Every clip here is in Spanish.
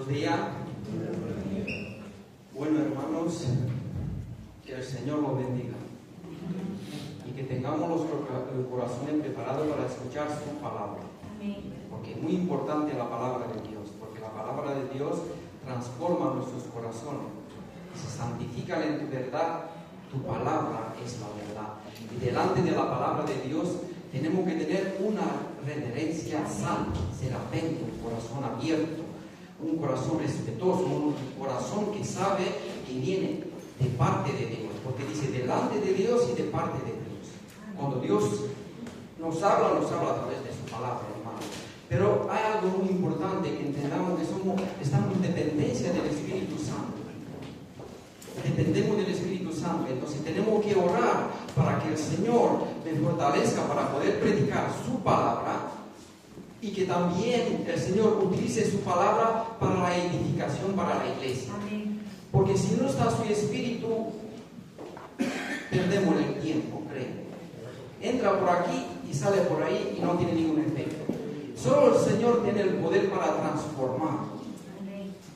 días. Bueno, hermanos, que el Señor los bendiga y que tengamos los corazones preparados para escuchar su palabra. Porque es muy importante la palabra de Dios, porque la palabra de Dios transforma nuestros corazones, se santifican en tu verdad. Tu palabra es la verdad. Y delante de la palabra de Dios tenemos que tener una reverencia santa, serapente, un corazón abierto, un corazón respetuoso, un corazón que sabe que viene de parte de Dios, porque dice delante de Dios y de parte de Dios. Cuando Dios nos habla a través de su palabra, hermano. Pero hay algo muy importante, que entendamos que estamos en dependencia del Espíritu Santo. Dependemos del Espíritu Santo, entonces tenemos que orar para que el Señor me fortalezca para poder predicar su palabra y que también el Señor utilice su palabra para la edificación, para la iglesia. Amén. Porque si no está su Espíritu, perdemos el tiempo, creo. Entra por aquí y sale por ahí y no tiene ningún efecto. Solo el Señor tiene el poder para transformar.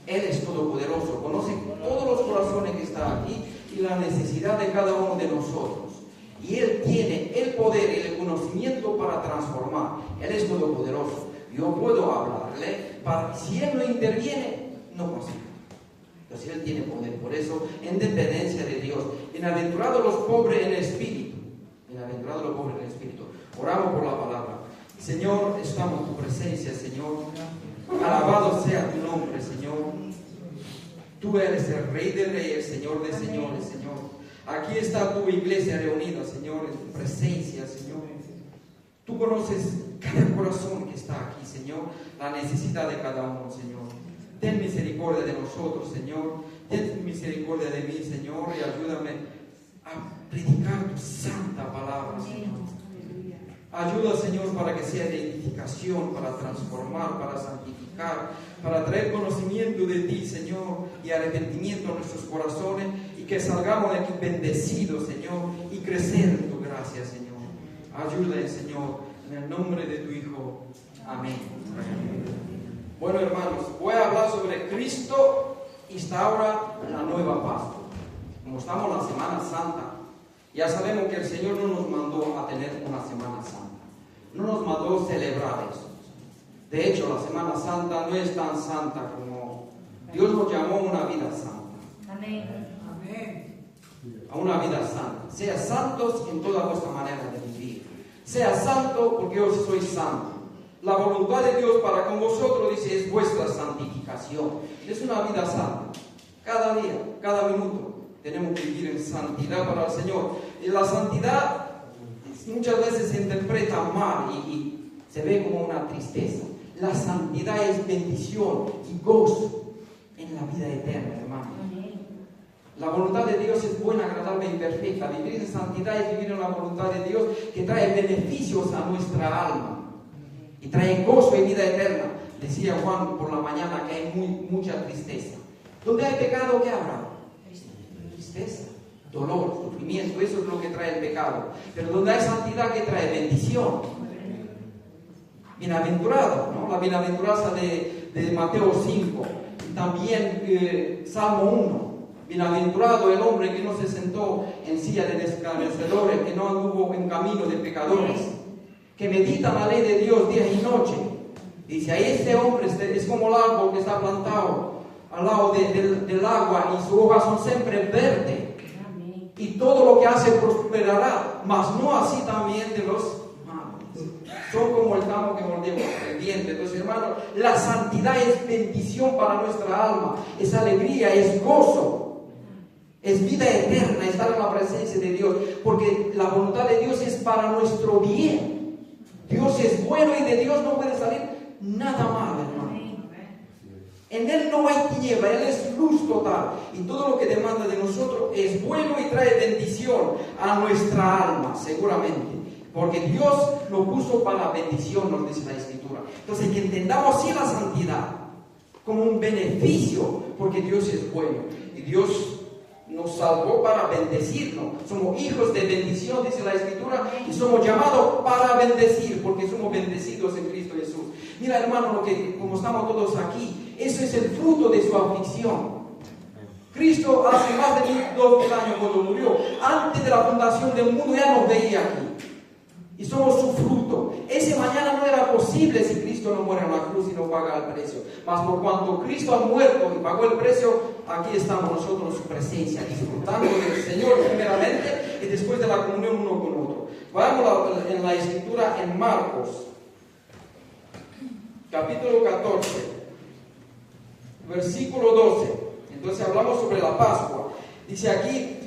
Él es todopoderoso, conoce todos los corazones que están aquí y la necesidad de cada uno de nosotros. Y Él tiene el poder y el conocimiento para transformar. Él es todopoderoso. Yo puedo hablarle, si Él no interviene, no consigo. Entonces Él tiene poder. Por eso, en dependencia de Dios. Bienaventurados los pobres en espíritu. Bienaventurados los pobres en espíritu. Oramos por la palabra. Señor, estamos en tu presencia, Señor. Alabado sea tu nombre, Señor. Tú eres el Rey de Reyes, Señor de Señores, Señor. Aquí está tu iglesia reunida, Señor, en tu presencia, Señor. Tú conoces cada corazón que está aquí, Señor, la necesidad de cada uno, Señor. Ten misericordia de nosotros, Señor. Ten misericordia de mí, Señor, y ayúdame a predicar tu santa palabra, Señor. Ayuda, Señor, para que sea de edificación, para transformar, para santificar, para traer conocimiento de ti, Señor, y arrepentimiento a nuestros corazones, y que salgamos de aquí bendecidos, Señor, y crecer en tu gracia, Señor. Ayuda, Señor, en el nombre de tu Hijo. Amén. Bueno, hermanos, voy a hablar sobre Cristo instaura la nueva Pascua. Como estamos en la Semana Santa, ya sabemos que el Señor no nos mandó a tener una Semana Santa. No nos mandó celebrar eso. De hecho, la Semana Santa no es tan santa como Dios nos llamó a una vida santa. Amén. A una vida santa. Sea santos en toda vuestra manera de vivir. Sea santo porque yo soy santo. La voluntad de Dios para con vosotros, dice, es vuestra santificación. Es una vida santa. Cada día, cada minuto. Tenemos que vivir en santidad para el Señor. Y la santidad muchas veces se interpreta mal y se ve como una tristeza. La santidad es bendición y gozo en la vida eterna, hermano. La voluntad de Dios es buena, agradable y perfecta. Vivir en santidad es vivir en la voluntad de Dios que trae beneficios a nuestra alma y trae gozo y vida eterna. Decía Juan por la mañana que hay mucha tristeza. ¿Dónde hay pecado, qué habrá? Tristeza, dolor, sufrimiento, eso es lo que trae el pecado. Pero donde hay santidad, que trae bendición. Bienaventurado, ¿no? La bienaventuranza de Mateo 5. Y también Salmo 1. Bienaventurado el hombre que no se sentó en silla de escarnecedores, que no anduvo en camino de pecadores, que medita la ley de Dios día y noche. Dice, ahí este hombre es como el árbol que está plantado al lado del agua y sus hojas son siempre verdes. Y todo lo que hace prosperará, mas no así también de los malos. Son como el tamo que mordemos el diente. Entonces, hermano, la santidad es bendición para nuestra alma, es alegría, es gozo, es vida eterna, estar en la presencia de Dios, porque la voluntad de Dios es para nuestro bien. Dios es bueno y de Dios no puede salir nada mal, hermano. En Él no hay tiniebla, Él es luz total. Y todo lo que demanda de nosotros es bueno y trae bendición a nuestra alma, seguramente. Porque Dios lo puso para bendición, nos dice la Escritura. Entonces, que entendamos así la santidad como un beneficio, porque Dios es bueno. Y Dios nos salvó para bendecirnos. Somos hijos de bendición, dice la Escritura, y somos llamados para bendecir, porque somos bendecidos en Cristo Jesús. Mira, hermano, como estamos todos aquí, Eso es el fruto de su aflicción. Cristo hace más de 1200 años cuando murió, antes de la fundación del mundo, ya nos veía aquí. Y somos su fruto. Ese mañana no era posible si Cristo no muere en la cruz y no paga el precio. Mas por cuanto Cristo ha muerto y pagó el precio, aquí estamos nosotros en su presencia, disfrutando del Señor primeramente y después de la comunión uno con otro. Vayamos en la escritura en Marcos, capítulo 14, versículo 12. Entonces hablamos sobre la Pascua. Dice aquí,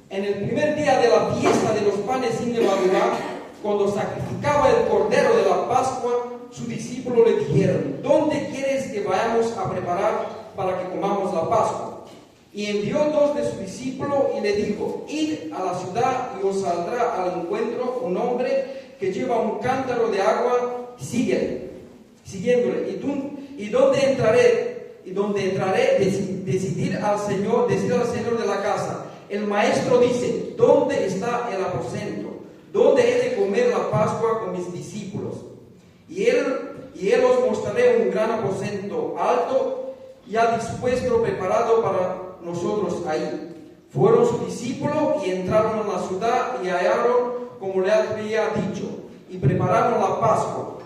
en el primer día de la fiesta de los panes sin levadura, cuando sacrificaba el cordero de la Pascua, sus discípulos le dijeron: ¿dónde quieres que vayamos a preparar para que comamos la Pascua? Y envió 2 de sus discípulos y le dijo: id a la ciudad y os saldrá al encuentro un hombre que lleva un cántaro de agua, siguiéndole. Y donde entraré, decir al Señor de la casa: el maestro dice, ¿dónde está el aposento donde he de comer la Pascua con mis discípulos? Y él os mostraré un gran aposento alto, ya dispuesto, preparado para nosotros ahí. Fueron sus discípulos y entraron en la ciudad y hallaron como le había dicho, y prepararon la Pascua.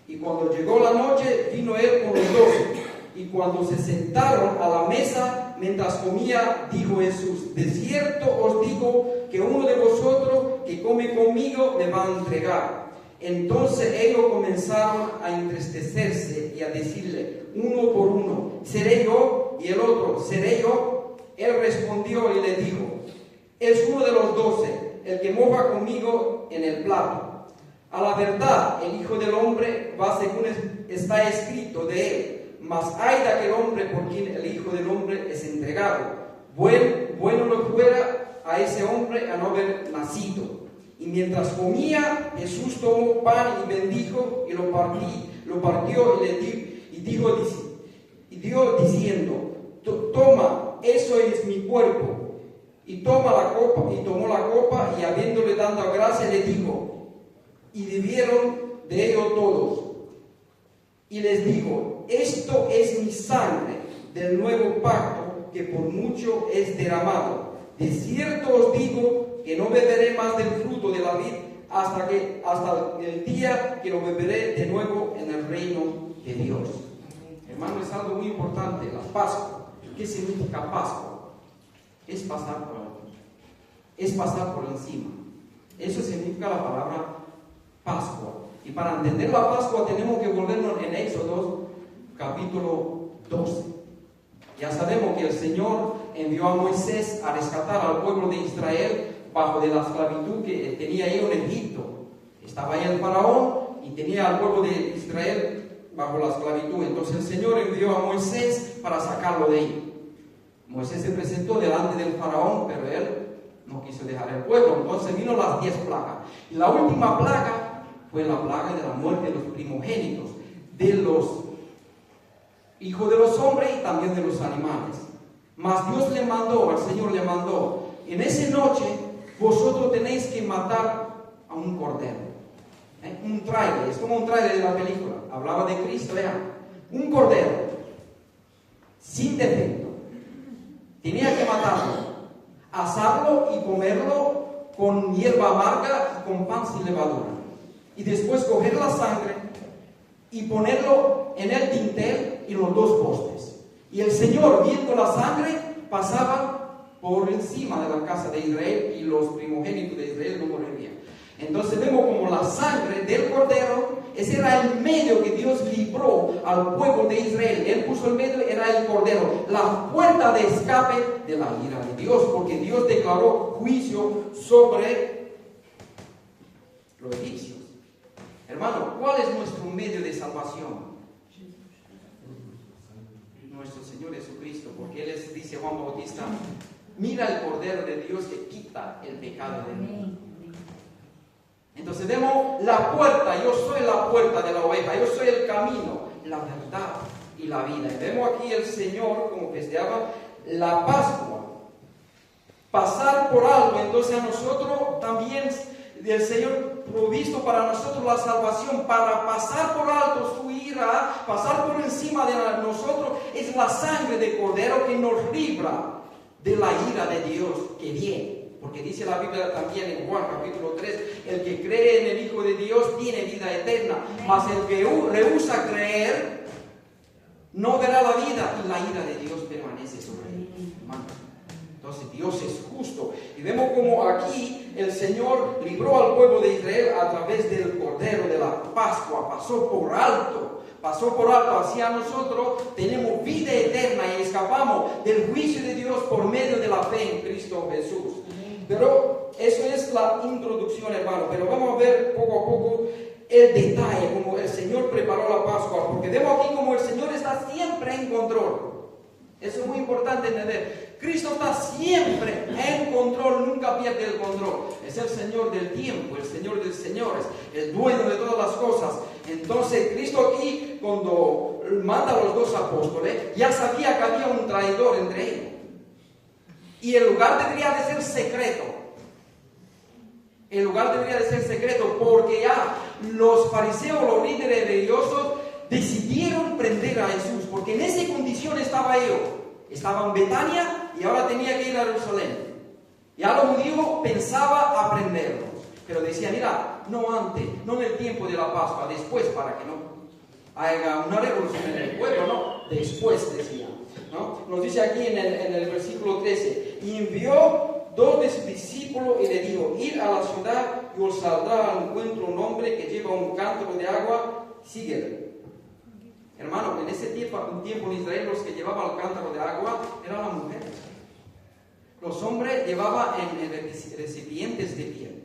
Y cuando llegó la noche, vino él con los 12. Y cuando se sentaron a la mesa, mientras comía, dijo Jesús: de cierto os digo que uno de vosotros que come conmigo me va a entregar. Entonces ellos comenzaron a entristecerse y a decirle uno por uno: ¿seré yo? Y el otro: ¿seré yo? Él respondió y le dijo: es uno de los 12, el que moja conmigo en el plato. A la verdad, el Hijo del Hombre va según está escrito de él. Mas hay de aquel hombre por quien el Hijo del Hombre es entregado. Bueno no fuera a ese hombre a no haber nacido. Y mientras comía, Jesús tomó pan y bendijo y lo partió y dio diciendo: toma, eso es mi cuerpo. Y tomó la copa y habiéndole dado gracia le dijo, y bebieron de ello todos. Y les digo: esto es mi sangre del nuevo pacto, que por mucho es derramado. De cierto os digo que no beberé más del fruto de la vid hasta el día que lo beberé de nuevo en el reino de Dios. Hermano, es algo muy importante, la Pascua. ¿Qué significa Pascua? Es pasar por aquí, es pasar por encima. Eso significa la palabra Pascua. Y para entender la Pascua tenemos que volvernos en Éxodo capítulo 12. Ya sabemos que el Señor envió a Moisés a rescatar al pueblo de Israel bajo de la esclavitud que tenía ahí en Egipto. Estaba ahí el faraón y tenía al pueblo de Israel bajo la esclavitud. Entonces el Señor envió a Moisés para sacarlo de ahí. Moisés se presentó delante del faraón, pero él no quiso dejar el pueblo. Entonces vino las 10 plagas. Y la última plaga fue la plaga de la muerte de los primogénitos, de los hijos de los hombres y también de los animales. Mas Dios le mandó, al Señor le mandó: en esa noche vosotros tenéis que matar a un cordero. Un tráiler, es como un tráiler de la película. Hablaba de Cristo, un cordero, sin defecto. Tenía que matarlo, asarlo y comerlo con hierba amarga y con pan sin levadura. Y después coger la sangre y ponerlo en el dintel y los 2 postes. Y el Señor, viendo la sangre, pasaba por encima de la casa de Israel y los primogénitos de Israel no morirían. Entonces vemos como la sangre del cordero, ese era el medio que Dios libró al pueblo de Israel. Él puso el medio, era el cordero, la puerta de escape de la ira de Dios, porque Dios declaró juicio sobre los egipcios. Hermano, ¿cuál es nuestro medio de salvación? Nuestro Señor Jesucristo, porque Él dice Juan Bautista: mira el Cordero de Dios que quita el pecado de mí. Entonces vemos la puerta. Yo soy la puerta de la oveja, yo soy el camino, la verdad y la vida. Y vemos aquí el Señor como festejaba la Pascua, pasar por algo. Entonces a nosotros también el Señor provisto para nosotros la salvación, para pasar por alto su ira, pasar por encima de nosotros, es la sangre de Cordero que nos libra de la ira de Dios que viene. Porque dice la Biblia también en Juan capítulo 3, el que cree en el Hijo de Dios tiene vida eterna, mas el que rehúsa creer no verá la vida, y la ira de Dios permanece sobre él. Hermano. Entonces Dios es justo. Y vemos como aquí el Señor libró al pueblo de Israel a través del Cordero de la Pascua. Pasó por alto hacia nosotros. Tenemos vida eterna y escapamos del juicio de Dios por medio de la fe en Cristo Jesús. Pero eso es la introducción, hermano. Pero vamos a ver poco a poco el detalle, como el Señor preparó la Pascua. Porque vemos aquí como el Señor está siempre en control. Eso es muy importante entender. Cristo está siempre en control, nunca pierde el control. Es el Señor del tiempo, el Señor de señores, el dueño de todas las cosas. Entonces Cristo aquí, cuando manda a los dos apóstoles, ya sabía que había un traidor entre ellos. Y el lugar debería de ser secreto. El lugar debería de ser secreto porque ya los fariseos, los líderes religiosos, decidieron prender a Jesús, porque en esa condición estaba ellos. Estaba en Betania y ahora tenía que ir a Jerusalén. Ya los judíos pensaban aprenderlo, pero decía, mira, no antes, no en el tiempo de la Pascua, después, para que no haya una revolución en el pueblo, no, después decía, ¿no? Nos dice aquí en el versículo 13, y envió 2 de sus discípulos y le dijo, ir a la ciudad y os saldrá al encuentro un hombre que lleva un cántaro de agua, síguele. Hermano, en ese tiempo en Israel los que llevaban el cántaro de agua eran las mujeres. Los hombres llevaban en recipientes de piel.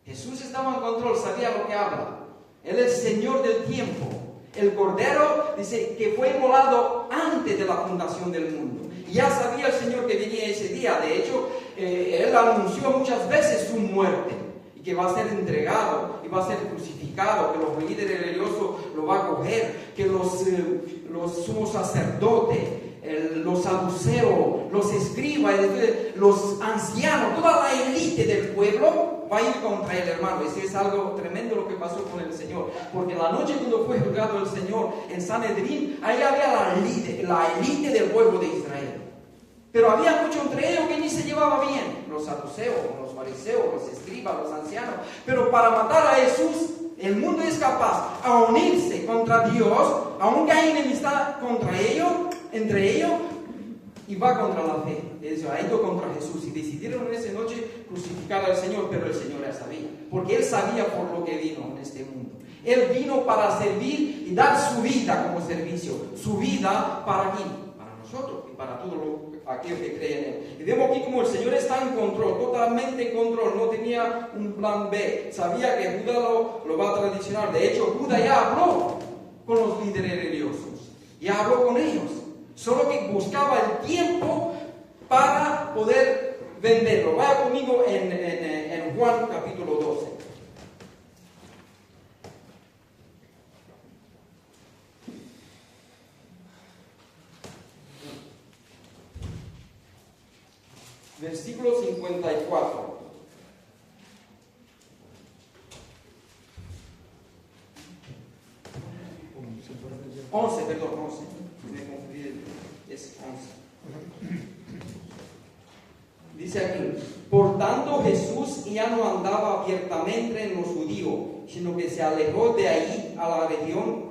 Jesús estaba en control, sabía lo que habla. Él es Señor del tiempo. El Cordero dice que fue inmolado antes de la fundación del mundo. Y ya sabía el Señor que venía ese día. De hecho, Él anunció muchas veces su muerte. Y que va a ser entregado y va a ser crucificado, que los líderes religiosos lo van a coger, que los sumos sacerdotes, los saduceos, los escribas, los ancianos, toda la élite del pueblo va a ir contra él, hermano. Eso es algo tremendo lo que pasó con el Señor, porque la noche cuando fue juzgado el Señor en Sanedrín, ahí había la élite del pueblo de Israel. Pero había muchos entre ellos que ni se llevaba bien, los saduceos, los fariseos, los escribas, los ancianos. Pero para matar a Jesús, el mundo es capaz a unirse contra Dios, aunque hay enemistad entre ellos, y va contra la fe. Ha ido contra Jesús y decidieron en esa noche crucificar al Señor, pero el Señor ya sabía, porque Él sabía por lo que vino en este mundo. Él vino para servir y dar su vida como servicio, su vida para quién, para nosotros y para todo aquel que cree en Él. Y vemos aquí como el Señor está en control, totalmente en control, no tenía un plan B, sabía que Judas lo va a traicionar. De hecho, Judas ya habló con los líderes religiosos, ya habló con ellos, solo que buscaba el tiempo para poder venderlo. Vaya conmigo en Juan capítulo 12. Versículo 54. 11, perdón, 11. Me confundí, es 11. Dice aquí, por tanto Jesús ya no andaba abiertamente en los judíos, sino que se alejó de ahí a la región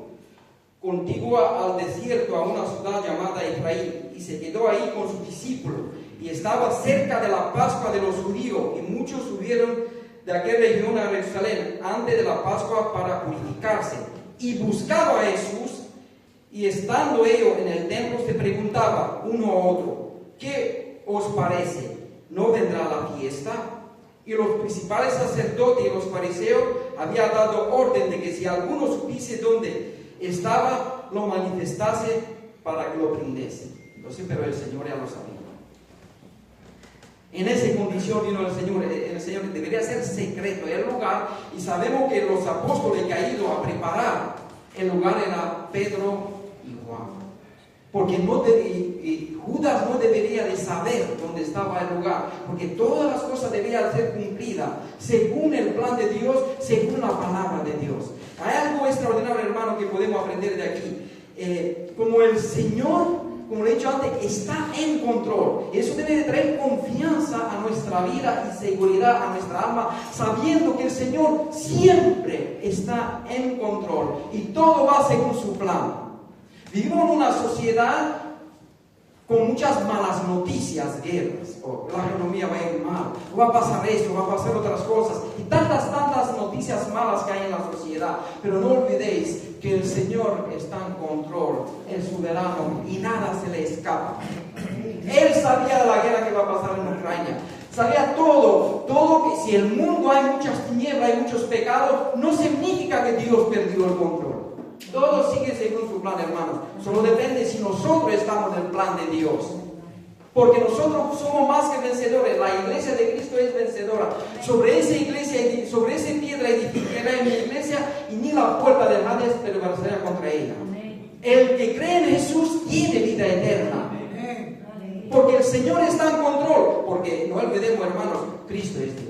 contigua al desierto, a una ciudad llamada Efraín, y se quedó ahí con sus discípulos. Y estaba cerca de la Pascua de los judíos, y muchos subieron de aquella región a Jerusalén antes de la Pascua para purificarse. Y buscaba a Jesús, y estando ellos en el templo se preguntaba uno a otro, ¿qué os parece? ¿No vendrá la fiesta? Y los principales sacerdotes y los fariseos habían dado orden de que si alguno supiese dónde estaba, lo manifestase para que lo prendiese. Entonces, pero el Señor ya lo sabía. En esa condición vino el Señor debería ser secreto el lugar, y sabemos que los apóstoles que han ido a preparar el lugar era Pedro y Juan, porque Judas no debería de saber dónde estaba el lugar, porque todas las cosas debían ser cumplidas según el plan de Dios, según la palabra de Dios. Hay algo extraordinario, hermano, que podemos aprender de aquí. Como el Señor, como le he dicho antes, está en control. Eso debe de traer confianza a nuestra vida y seguridad a nuestra alma, sabiendo que el Señor siempre está en control y todo va según su plan. Vivimos en una sociedad con muchas malas noticias, guerras, o la economía va a ir mal, o va a pasar esto, va a pasar otras cosas, y tantas noticias malas que hay en la sociedad. Pero no olvidéis que el Señor está en control, es soberano y nada se le escapa. Él sabía de la guerra que va a pasar en Ucrania, sabía todo que si el mundo hay muchas tinieblas, hay muchos pecados, no significa que Dios perdió el control. Todo sigue según su plan, hermanos. Solo depende si nosotros estamos en el plan de Dios. Porque nosotros somos más que vencedores. La iglesia de Cristo es vencedora. Sobre esa iglesia, sobre esa piedra edificaré mi iglesia, y ni la puerta de Hades prevalecerá contra ella. El que cree en Jesús tiene vida eterna. Porque el Señor está en control. Porque no olvidemos, hermanos, Cristo es Dios.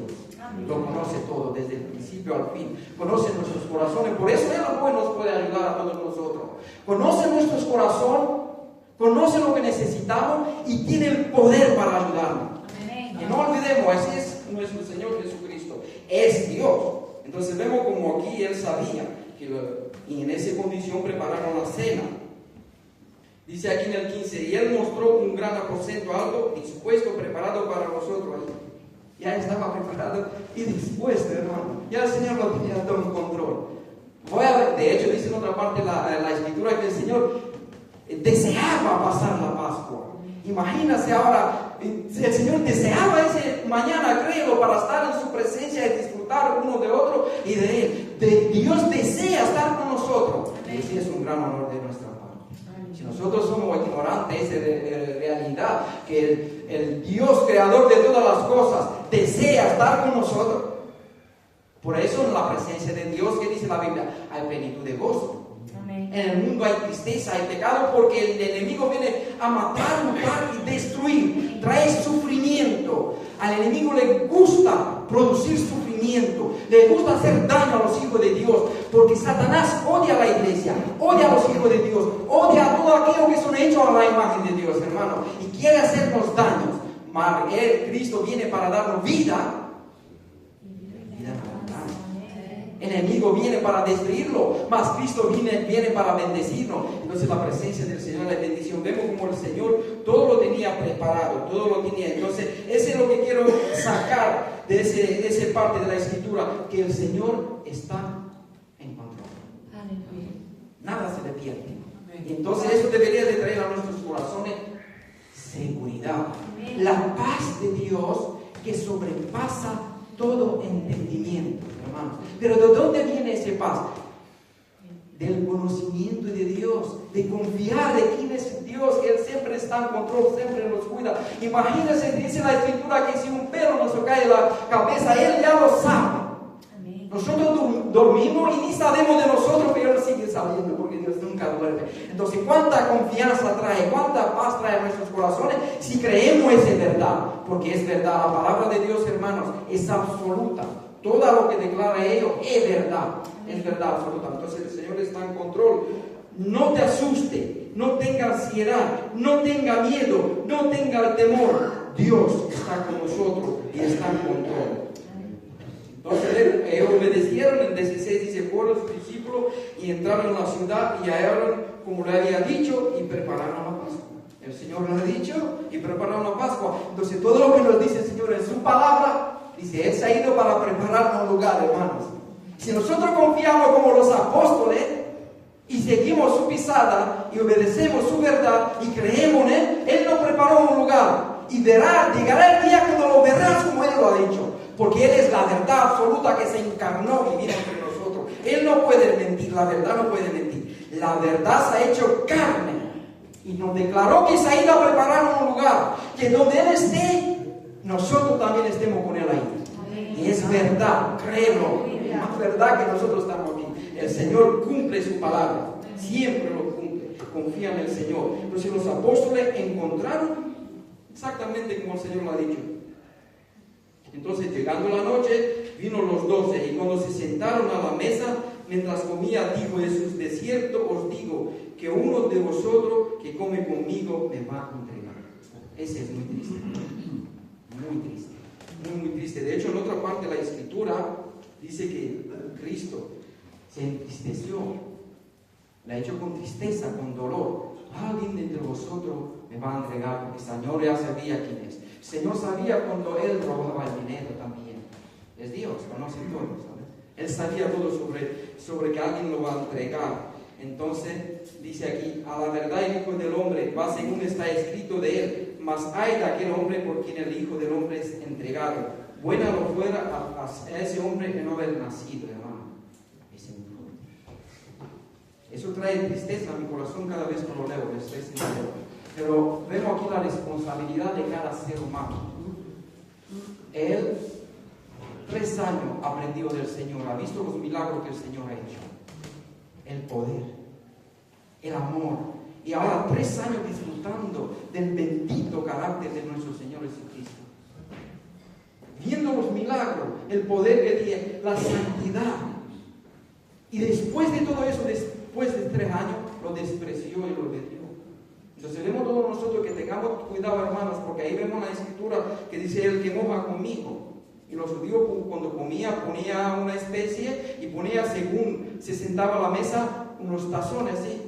Lo conoce todo, desde el principio al fin. Conoce nuestros corazones. Por eso Él nos puede ayudar a todos nosotros. Conoce nuestros corazones, conoce lo que necesitamos y tiene el poder para ayudarnos. Y no olvidemos, ese es nuestro Señor Jesucristo. Es Dios. Entonces vemos como aquí Él sabía y en esa condición prepararon la cena. Dice aquí en el 15, y Él mostró un gran aposento alto, dispuesto, preparado para nosotros. Ya estaba preparado y dispuesto, hermano. Ya el Señor lo tenía todo en control. Voy a ver, de hecho dice en otra parte la escritura que el Señor deseaba pasar la Pascua. Imagínase ahora, el Señor deseaba ese mañana, creo, para estar en su presencia y disfrutar uno de otro y de Él. Dios desea estar con nosotros. Y ese es un gran honor de nuestra parte. Si nosotros somos ignorantes de realidad, que el Dios creador de todas las cosas desea estar con nosotros. Por eso en la presencia de Dios, ¿qué dice la Biblia? Hay plenitud de gozo. Amén. En el mundo hay tristeza, hay pecado, porque el enemigo viene a matar, matar y destruir. Trae sufrimiento. Al enemigo le gusta producir sufrimiento, le gusta hacer daño a los hijos de Dios, porque Satanás odia a la iglesia, odia a los hijos de Dios, odia a todo aquello que son hechos a la imagen de Dios, hermano, y quiere hacernos daños. Cristo viene para darnos vida. El enemigo viene para destruirlo, mas Cristo viene para bendecirnos. Entonces la presencia del Señor es la bendición. Vemos como el Señor todo lo tenía preparado, todo lo tenía. Entonces ese es lo que quiero sacar de esa parte de la escritura, que el Señor está en control. Nada se le pierde. Y entonces eso debería de traer a nuestros corazones seguridad. La paz de Dios que sobrepasa todo entendimiento, hermanos. Pero ¿de dónde viene esa paz? Del conocimiento de Dios, de confiar de quién es Dios, que Él siempre está en control, siempre nos cuida. Imagínense, dice la Escritura, que si un pelo nos cae de la cabeza, Él ya lo sabe. Nosotros dormimos y ni sabemos de nosotros, pero Él sigue sabiendo, porque Dios nunca duerme. Entonces, ¿cuánta confianza trae, cuánta paz trae a nuestros corazones si creemos es verdad? Porque es verdad, la palabra de Dios, hermanos, es absoluta. Todo lo que declara ello es verdad absoluta. Entonces el Señor está en control. No te asuste, no tenga ansiedad, no tenga miedo, no tenga temor. Dios está con nosotros y está en control. Entonces ellos obedecieron. En 16 dice, fueron los discípulos y entraron en la ciudad y hallaron como le había dicho y prepararon la Pascua. El Señor lo ha dicho y prepararon la Pascua. Entonces todo lo que nos dice el Señor en su palabra, dice, Él se ha ido para prepararnos un lugar, hermanos. Si nosotros confiamos como los apóstoles y seguimos su pisada y obedecemos su verdad y creemos en Él, Él nos preparó un lugar. Y llegará el día cuando lo verás como Él lo ha dicho. Porque Él es la verdad absoluta que se encarnó y vino entre nosotros. Él no puede mentir, la verdad no puede mentir. La verdad se ha hecho carne y nos declaró que se ha ido a preparar un lugar, que donde Él esté, nosotros también estemos con Él ahí. Y es verdad, créelo, es más verdad que nosotros estamos aquí. El Señor cumple su palabra, siempre lo cumple. Confía en el Señor. Entonces los apóstoles encontraron exactamente como el Señor lo ha dicho. Entonces, llegando la noche, vino los 12, y cuando se sentaron a la mesa, Mientras comía, dijo Jesús: de cierto os digo que uno de vosotros que come conmigo me va a entregar. Ese es muy triste. Muy triste. Muy triste. De hecho, en otra parte de la Escritura dice que Cristo se entristeció. La ha hecho con tristeza, con dolor. Alguien de entre vosotros me va a entregar, porque el Señor ya sabía quién es. El Señor sabía cuando Él robaba el dinero también. Es Dios, conoce todo, ¿sabes? Él sabía todo sobre que alguien lo va a entregar. Entonces, dice aquí: a la verdad el Hijo del Hombre va según está escrito de Él, mas hay de aquel hombre por quien el Hijo del Hombre es entregado. Buena lo fuera a ese hombre que no haber nacido, hermano. Ese es muy fuerte. Eso trae tristeza a mi corazón cada vez que lo leo, les soy sincero. Pero vemos aquí la responsabilidad de cada ser humano. Él 3 años aprendió del Señor, ha visto los milagros que el Señor ha hecho, el poder, el amor, y ahora 3 años disfrutando del bendito carácter de nuestro Señor Jesucristo, viendo los milagros, el poder que tiene, la santidad, y después de todo eso, después de 3 años, lo despreció y lo odió. Entonces vemos todos nosotros que tengamos cuidado, hermanos, porque ahí vemos la Escritura que dice: el que moja conmigo. Y los judíos, cuando comía, ponía una especie y ponía, según se sentaba a la mesa, unos tazones, ¿sí?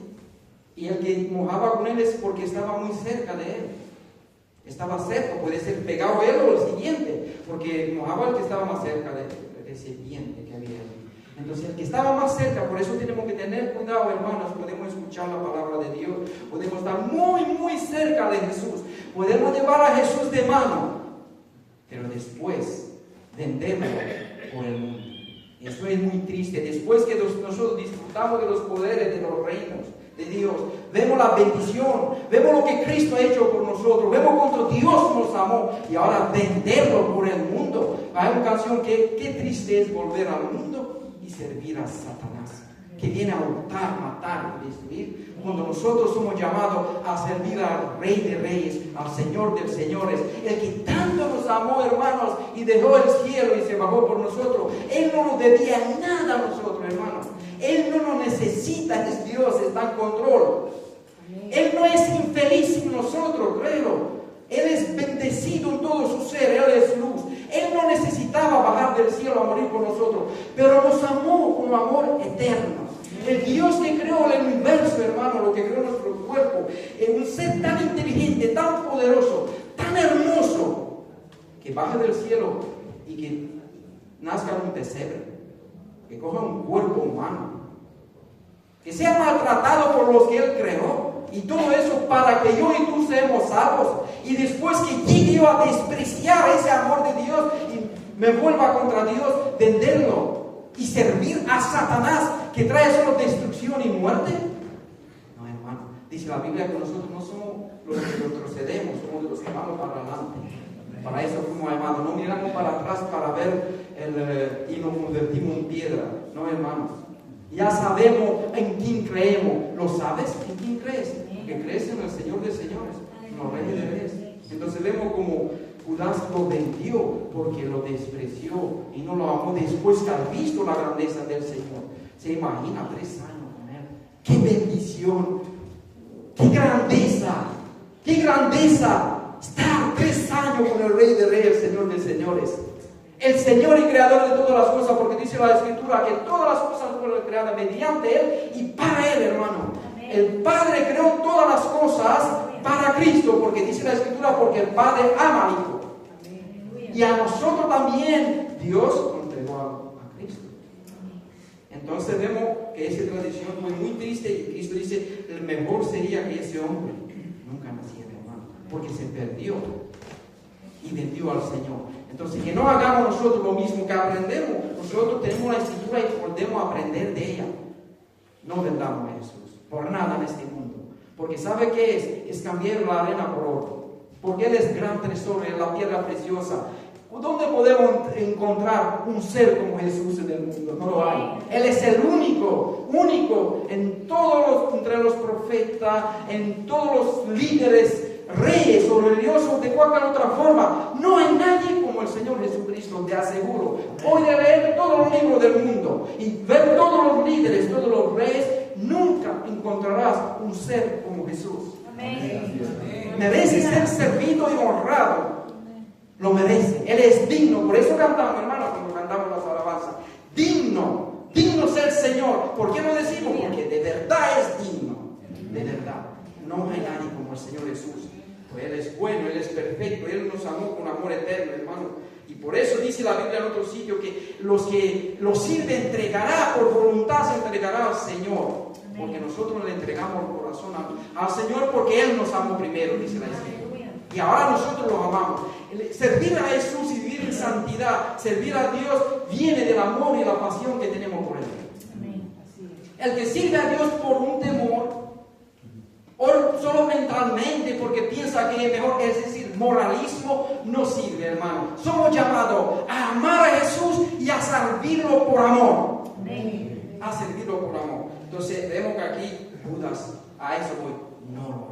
Y el que mojaba con él es porque estaba muy cerca de él. Estaba cerca, puede ser pegado él o el siguiente, porque mojaba el que estaba más cerca de ese diente que había allí. Entonces, el que estaba más cerca, por eso tenemos que tener cuidado, hermanos. Podemos escuchar la palabra de Dios, podemos estar muy, muy cerca de Jesús, podemos llevar a Jesús de mano, pero después venderlo por el mundo. Esto es muy triste. Después que nosotros disfrutamos de los poderes de los reinos de Dios, vemos la bendición, vemos lo que Cristo ha hecho por nosotros, vemos cuánto Dios nos amó, y ahora venderlo por el mundo. Hay una canción que qué triste es volver al mundo y servir a Satanás, que viene a hurtar, matar y destruir, cuando nosotros somos llamados a servir al Rey de Reyes, al Señor de Señores, el que tanto nos amó, hermanos, y dejó el cielo y se bajó por nosotros. Él no nos debía nada a nosotros, hermanos. Él no nos necesita, es Dios, está en control. Él no es infeliz sin nosotros, créelo. Él es bendecido en todo su ser, Él es luz. Él no necesitaba bajar del cielo a morir por nosotros, pero nos amó con amor eterno. El Dios que creó el universo, hermano, lo que creó nuestro cuerpo, es un ser tan inteligente, tan poderoso, tan hermoso, que baje del cielo y que nazca un pesebre, que coja un cuerpo humano, que sea maltratado por los que Él creó, y todo eso para que yo y tú seamos salvos, y después que llegue yo a despreciar ese amor de Dios y me vuelva contra Dios, venderlo y servir a Satanás, que trae solo destrucción y muerte. No, hermano, dice la Biblia que nosotros no somos los que retrocedemos, somos los que vamos para adelante. Para eso fuimos llamados. No miramos para atrás para ver y nos convertimos en piedra. No, hermanos. Ya sabemos en quién creemos. ¿Lo sabes? ¿En quién crees? Que crees en el Señor de señores, en los reyes de reyes. Entonces vemos como Judas lo vendió porque lo despreció y no lo amó después que ha visto la grandeza del Señor. Se imagina 3 años con Él. ¡Qué bendición! ¡Qué grandeza! ¡Qué grandeza! Estar 3 años con el Rey de Reyes, el Señor de señores. El Señor y Creador de todas las cosas, porque dice la Escritura que todas las cosas fueron creadas mediante Él y para Él, hermano. El Padre creó todas las cosas para Cristo, porque dice la Escritura, porque el Padre ama al Hijo. Y a nosotros también Dios entregó a Cristo. Entonces vemos que esa tradición fue muy triste y Cristo dice, el mejor sería que ese hombre nunca naciera, hermano, porque se perdió y vendió al Señor. Entonces, que no hagamos nosotros lo mismo que aprendemos. Nosotros tenemos la Escritura y podemos aprender de ella. No vendamos a Jesús por nada en este mundo. Porque ¿sabe qué es? Es cambiar la arena por oro. Porque Él es gran tesoro, es la piedra preciosa. ¿Dónde podemos encontrar un ser como Jesús en el mundo? No lo hay. Él es el único entre los profetas, en todos los líderes, reyes o religiosos, de cualquier otra forma. No hay nadie como como el Señor Jesucristo, te aseguro, hoy de leer todos los libros del mundo y ver todos los líderes, todos los reyes, nunca encontrarás un ser como Jesús. Amén. Merece ser servido y honrado. Lo merece. Él es digno. Por eso cantamos, hermanos, cuando cantamos las alabanzas. Digno. Digno es el Señor. ¿Por qué lo decimos? Porque de verdad es digno. De verdad. No hay nadie como el Señor Jesús. Pues Él es bueno, Él es perfecto. Él nos amó con amor eterno, hermano. Y por eso dice la Biblia en otro sitio que los que lo sirve entregará, por voluntad se entregará al Señor. Porque nosotros le entregamos el corazón al Señor porque Él nos amó primero, dice la Escritura. Y ahora nosotros lo amamos. Servir a Jesús y vivir en santidad, servir a Dios, viene del amor y la pasión que tenemos por Él. El que sirve a Dios por un temor, o solo mentalmente porque piensa que es mejor, es decir, moralismo, no sirve, hermano. Somos llamados a amar a Jesús y a servirlo por amor. A servirlo por amor. Entonces vemos que aquí Judas, a eso voy, no lo amó.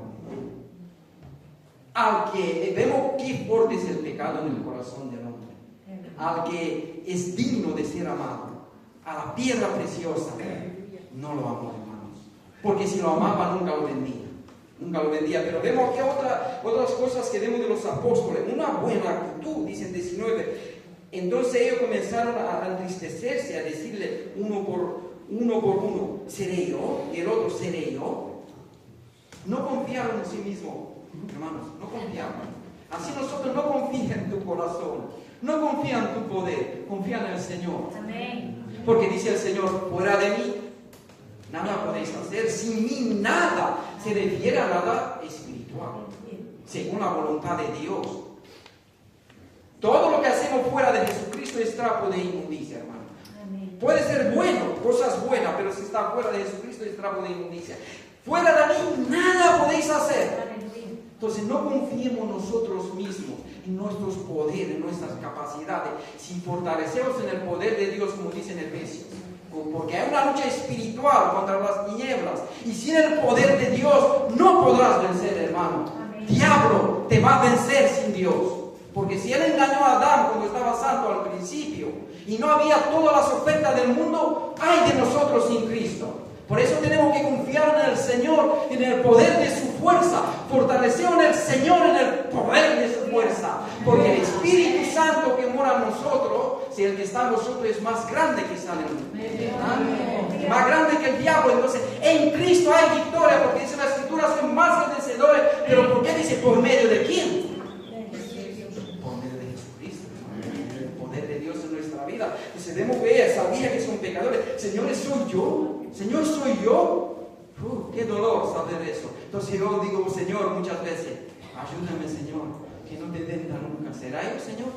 Al que vemos qué fuerte es el pecado en el corazón del hombre, al que es digno de ser amado, a la piedra preciosa, no lo amó, hermanos, porque si lo amaba nunca lo vendía, pero vemos que otras cosas que vemos de los apóstoles, una buena actitud, dicen 19, entonces ellos comenzaron a entristecerse, a decirle uno por uno, seré yo, y el otro, seré yo. No confiaron en sí mismos, hermanos, no confiaban. Así nosotros no confían en tu corazón, no confían en tu poder, confían en el Señor. Amén. Porque dice el Señor, fuera de mí, nada podéis hacer, sin mí nada, se refiere a nada espiritual, según la voluntad de Dios. Todo lo que hacemos fuera de Jesucristo es trapo de inmundicia, hermano. Puede ser bueno, cosas buenas, pero si está fuera de Jesucristo es trapo de inmundicia. Fuera de mí nada podéis hacer. Entonces no confiemos nosotros mismos en nuestros poderes, en nuestras capacidades, sin fortalecemos en el poder de Dios, como dice en Efesios. Porque hay una lucha espiritual contra las tinieblas, y sin el poder de Dios no podrás vencer, hermano. Diablo te va a vencer sin Dios. Porque si él engañó a Adán cuando estaba santo al principio y no había todas las ofertas del mundo, ay de nosotros sin Cristo. Por eso tenemos que confiar en el Señor, en el poder de su fuerza, fortalecido en el Señor, en el poder de su fuerza. Porque el Espíritu Santo que mora en nosotros, si el que está en nosotros es más grande que sale en nosotros, más grande que el diablo. Entonces en Cristo hay victoria, porque dice la Escritura, son más vencedores. Pero ¿por qué dice por medio de quién? Vida. Entonces debemos ver, sabía que son pecadores. Señores, ¿soy yo? Señor, ¿soy yo? Qué dolor saber eso. Entonces yo digo, Señor, muchas veces, ayúdame, Señor, que no te venda nunca. ¿Será yo, Señor?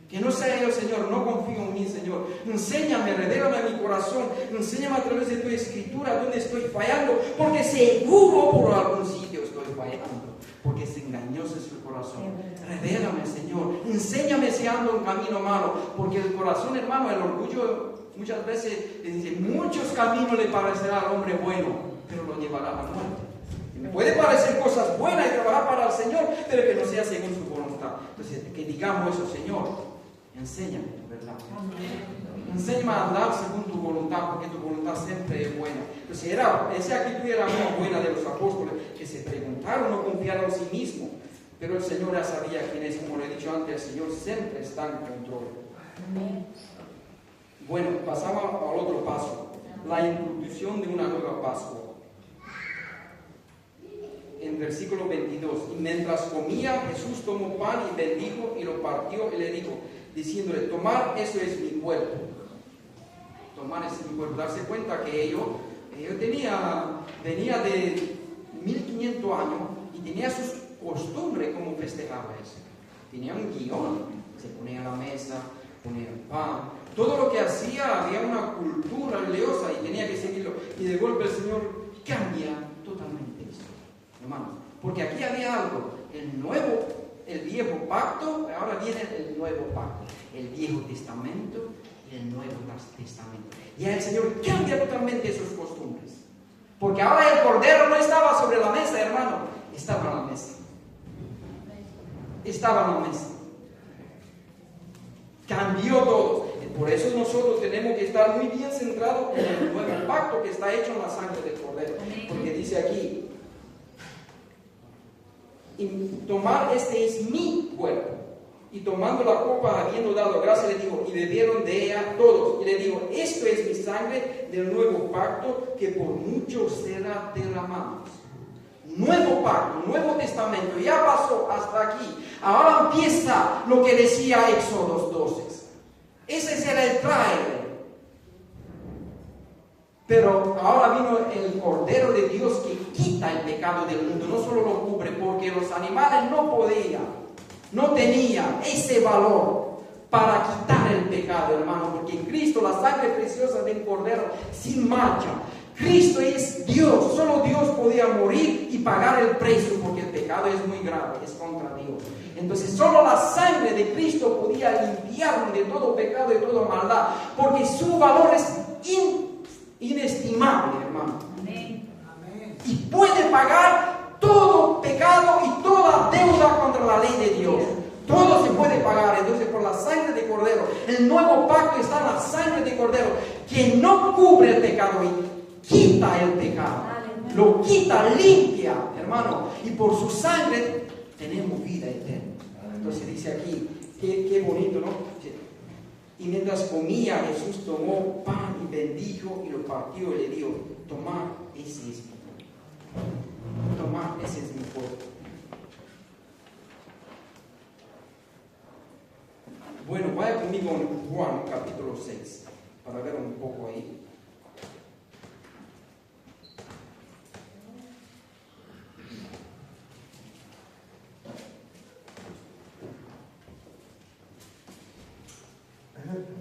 Que no sea yo, Señor, no confío en mí, Señor. Enséñame, revélame a mi corazón, enséñame a través de tu Escritura dónde estoy fallando, porque seguro por algún sitio estoy fallando. Porque es engañoso su corazón. Revélame, Señor. Enséñame si ando en camino malo. Porque el corazón, hermano, el orgullo muchas veces le dice, muchos caminos le parecerá al hombre bueno, pero lo llevará a la muerte. Y me puede parecer cosas buenas y trabajar para el Señor, pero que no sea según su voluntad. Entonces, que digamos eso, Señor, enséñame tu verdad. Enséñame a andar según tu voluntad, porque tu voluntad siempre es buena. Entonces, esa actitud era muy buena de los apóstoles, que se preguntaron, no confiaron en sí mismos. Pero el Señor ya sabía quién es, como le he dicho antes, el Señor siempre está en control. Bueno, pasamos al otro paso, la introducción de una nueva Pascua. En versículo 22, y mientras comía, Jesús tomó pan y bendijo y lo partió y le dijo, diciéndole, tomar, eso es mi cuerpo. Tomar es mi cuerpo. Darse cuenta que ellos venía de 1500 años y tenía sus costumbres como festejaba eso. Tenía un guión, se ponía a la mesa, ponía el pan, todo lo que hacía, había una cultura religiosa y tenía que seguirlo. Y de golpe el Señor cambia totalmente eso, hermanos, porque aquí había algo, el viejo pacto, ahora viene el nuevo pacto, el Viejo Testamento y el Nuevo Testamento. Y el Señor cambia totalmente sus costumbres, porque ahora el cordero no estaba sobre la mesa, hermano, estaba en la mesa. Estaba en la mesa. cambió todo. Por eso nosotros tenemos que estar muy bien centrados en el nuevo pacto que está hecho en la sangre del Cordero. Porque dice aquí, y tomar este es mi cuerpo. Y tomando la copa, habiendo dado gracias, le digo, y bebieron de ella todos. Y le digo, esto es mi sangre del nuevo pacto, que por muchos será derramado. Nuevo pacto, nuevo testamento, ya pasó hasta aquí. Ahora empieza lo que decía Éxodo 12. Ese era el trailer. Pero ahora vino el Cordero de Dios que quita el pecado del mundo. No solo lo cubre, porque los animales no podían. No tenía ese valor para quitar el pecado, hermano, porque en Cristo, la sangre preciosa del Cordero, sin mancha. Cristo es Dios, solo Dios podía morir y pagar el precio, porque el pecado es muy grave, es contra Dios. Entonces, solo la sangre de Cristo podía limpiarnos de todo pecado y de toda maldad, porque su valor es inestimable, hermano. Amén. Y puede pagar todo pecado y toda deuda contra la ley de Dios. Todo se puede pagar. Entonces, por la sangre de Cordero, el nuevo pacto está en la sangre de Cordero, que no cubre el pecado y quita el pecado. Lo quita, limpia, hermano. Y por su sangre tenemos vida eterna. Entonces dice aquí, qué bonito, ¿no? Y mientras comía, Jesús tomó pan y bendijo y lo partió y le dijo, tomad, ese es mi cuerpo. Tomad, ese es mi cuerpo. Bueno, vaya conmigo en Juan capítulo 6, para ver un poco ahí.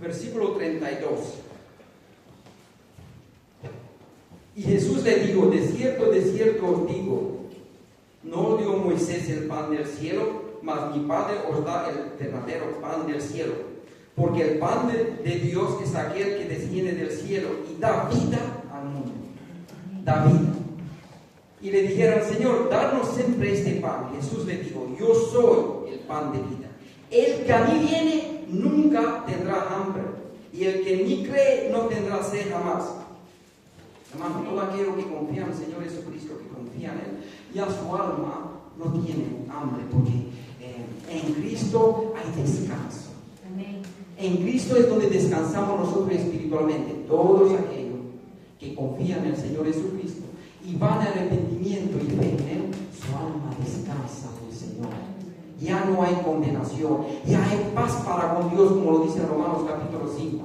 Versículo 32. Y Jesús le dijo, de cierto os digo, no os dio Moisés el pan del cielo, mas mi Padre os da el verdadero pan del cielo. Porque el pan de Dios es aquel que desciende del cielo y da vida al mundo. Da vida. Y le dijeron, Señor, danos siempre este pan. Jesús le dijo, yo soy el pan de vida. El que a mí viene nunca tendrá hambre, y el que en mí cree no tendrá sed jamás. Hermano, todo aquello que confía en el Señor Jesucristo, que confía en Él, ya su alma no tiene hambre, porque en Cristo hay descanso. En Cristo es donde descansamos nosotros espiritualmente. Todos aquellos que confían en el Señor Jesucristo y van al arrepentimiento y fe en Él, su alma descansa en el Señor. Ya no hay condenación, ya hay paz para con Dios, como lo dice Romanos capítulo 5.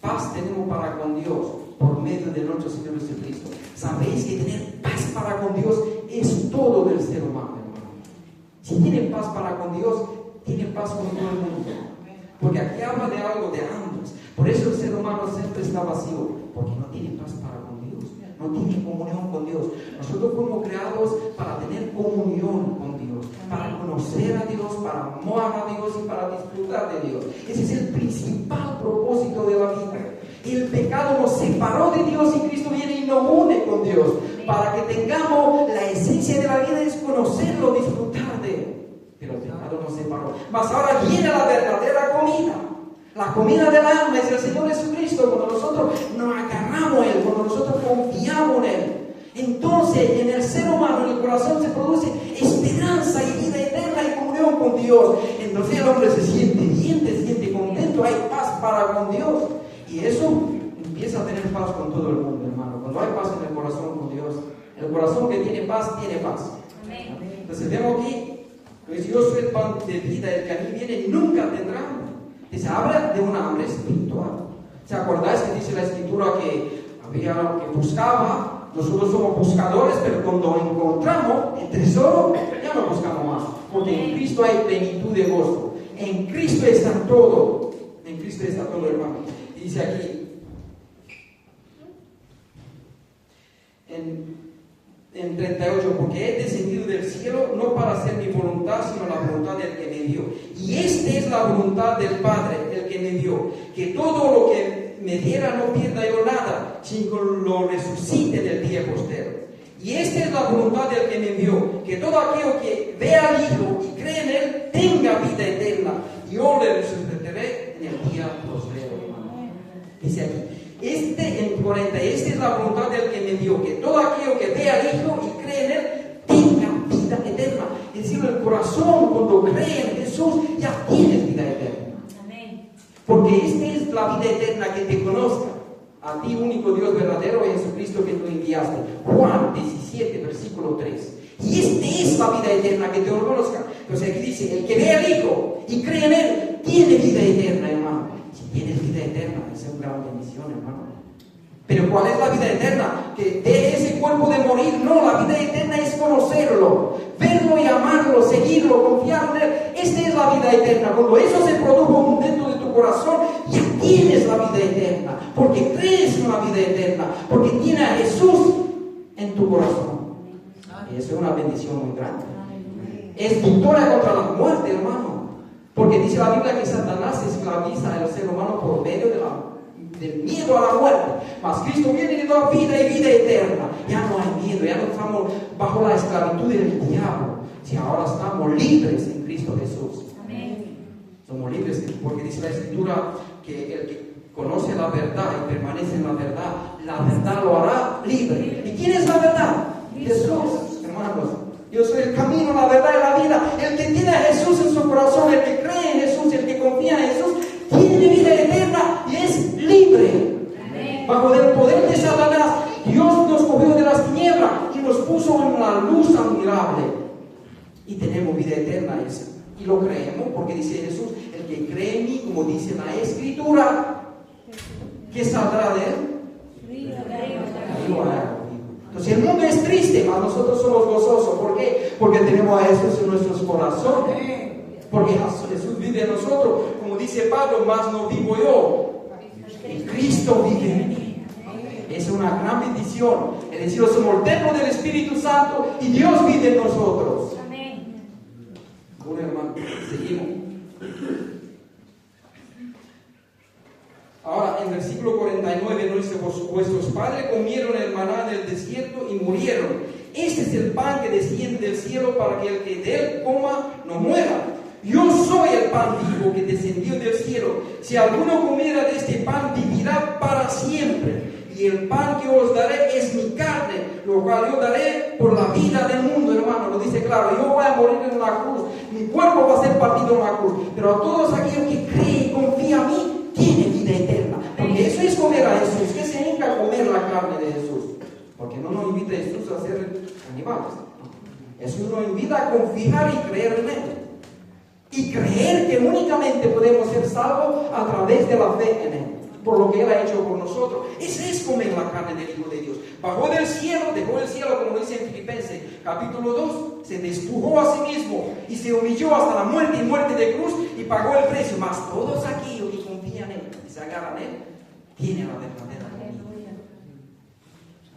Paz tenemos para con Dios por medio de nuestro Señor Jesucristo. Sabéis que tener paz para con Dios es todo del ser humano, hermano. Si tiene paz para con Dios, tiene paz con todo el mundo. Porque aquí habla de algo de ambos. Por eso el ser humano siempre está vacío, porque no tiene paz para con Dios, no tiene comunión con Dios. Nosotros fuimos creados para tener comunión con Dios, para conocer a Dios, para amar a Dios y para disfrutar de Dios. Ese es el principal propósito de la vida. El pecado nos separó de Dios y Cristo viene y nos une con Dios, para que tengamos la esencia de la vida, es conocerlo, disfrutar de Él. Pero el pecado nos separó. Mas ahora viene la verdadera comida. La comida del alma es el Señor Jesucristo. Cuando nosotros nos agarramos a Él, cuando nosotros confiamos en Él, entonces en el ser humano, en el corazón se produce esperanza y vida eterna y comunión con Dios. Entonces el hombre se siente bien, se siente contento, hay paz para con Dios. Y eso empieza a tener paz con todo el mundo, hermano. Cuando hay paz en el corazón con Dios, el corazón que tiene paz, tiene paz. Amén. Entonces vemos aquí, pues yo soy el pan de vida, el que a mí viene nunca tendrá hambre. Se habla de una hambre espiritual. ¿Se acordáis que dice la Escritura que había lo que buscaba? Nosotros somos buscadores, pero cuando encontramos el tesoro, ya no buscamos más. Porque en Cristo hay plenitud de gozo. En Cristo está todo. En Cristo está todo, hermano. Y dice aquí, en 38, porque he descendido del cielo no para hacer mi voluntad, sino la voluntad del que me dio. Y esta es la voluntad del Padre, el que me dio, que todo lo que me diera no pierda yo nada, sino lo resucite del día postero. Y esta es la voluntad del que me envió, que todo aquello que vea al Hijo y cree en Él tenga vida eterna, y yo le resucitaré en el día Dice aquí, en 40, esta es la voluntad del que me dio, que todo aquello que ve al Hijo y cree en Él, tenga vida eterna. Es decir, el corazón cuando cree en Jesús ya tienes vida eterna. Amén. Porque esta es la vida eterna, que te conozca a ti, único Dios verdadero, y Jesucristo que tú enviaste. Juan 17, versículo 3. Y esta es la vida eterna, que te conozca. Entonces aquí dice, el que ve al Hijo y cree en Él, tiene vida eterna, hermano. Si tienes vida eterna, esa es una gran bendición, hermano. Pero ¿cuál es la vida eterna? Que deje ese cuerpo de morir. No, la vida eterna es conocerlo, verlo y amarlo, seguirlo, confiar en Él. Esta es la vida eterna. Cuando eso se produjo dentro de tu corazón, ya tienes la vida eterna, porque crees en la vida eterna, porque tienes a Jesús en tu corazón. Y eso es una bendición muy grande. Es victoria contra la muerte, hermano. Porque dice la Biblia que Satanás esclaviza al ser humano por medio del miedo a la muerte. Mas Cristo viene y da vida y vida eterna. Ya no hay miedo, ya no estamos bajo la esclavitud del diablo. Si ahora estamos libres en Cristo Jesús. Amén. Somos libres porque dice la Escritura que el que conoce la verdad y permanece en la verdad lo hará libre. ¿Y quién es la verdad? Jesús, hermanos. Yo soy el camino, la verdad y la vida. El que tiene a Jesús en su corazón, el que cree en Jesús, el que confía en Jesús, tiene vida eterna y es libre. Amén. Bajo el poder de Satanás, Dios nos cogió de las tinieblas y nos puso en una luz admirable. Y tenemos vida eterna. Y lo creemos porque dice Jesús, el que cree en mí, como dice la Escritura, ¿qué saldrá de él? Entonces el mundo es triste, mas nosotros somos gozosos. ¿Por qué? Porque tenemos a Jesús en nuestros corazones. Porque Jesús vive en nosotros. Como dice Pablo, más no vivo yo, Cristo vive en mí. Es una gran bendición. Es decir, somos el templo del Espíritu Santo y Dios vive en nosotros. Amén. Bueno, hermano, seguimos. Ahora, en versículo 49 nos dice, vuestros padres comieron el maná en el desierto y murieron. Este es el pan que desciende del cielo para que el que de él coma no muera. Yo soy el pan vivo que descendió del cielo. Si alguno comiera de este pan, vivirá para siempre. Y el pan que os daré es mi carne, lo cual yo daré por la vida del mundo, hermano. Lo dice claro, yo voy a morir en la cruz. Mi cuerpo va a ser partido en la cruz. Pero a todos aquellos que creen y confían en mí, tiene vida eterna. Porque eso es comer a Jesús. ¿Qué significa comer la carne de Jesús? Porque no nos invita Jesús a ser animales. Jesús nos invita a confiar y creer en Él. Y creer que únicamente podemos ser salvos a través de la fe en Él, por lo que Él ha hecho por nosotros. Ese es comer la carne del Hijo de Dios. Bajó del cielo, dejó el cielo, como dice en Filipenses capítulo 2, se despojó a sí mismo y se humilló hasta la muerte y muerte de cruz y pagó el precio. Mas todos aquellos que confían en Él y se agarran a Él, tienen la verdadera vida.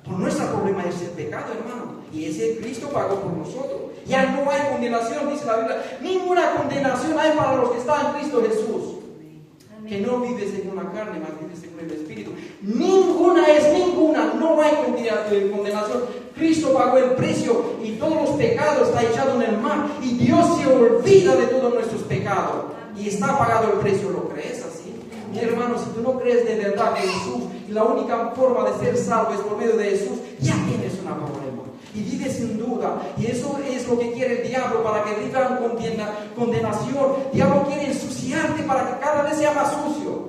Por nuestro problema es el pecado, hermano. Y ese Cristo pagó por nosotros. Ya no hay condenación, dice la Biblia. Ninguna condenación hay para los que están en Cristo Jesús. Amén. Que no vive según la carne, más vive según el Espíritu. Ninguna, no hay condenación. Cristo pagó el precio y todos los pecados están echados en el mar. Y Dios se olvida de todos nuestros pecados. Y está pagado el precio. ¿Lo crees así? Mi hermano, si tú no crees de verdad que Jesús y la única forma de ser salvo es por medio de Jesús, ya tienes un problema. Y vives sin duda. Y eso es lo que quiere el diablo, para que vivan condenación. El diablo quiere ensuciarte para que cada vez sea más sucio.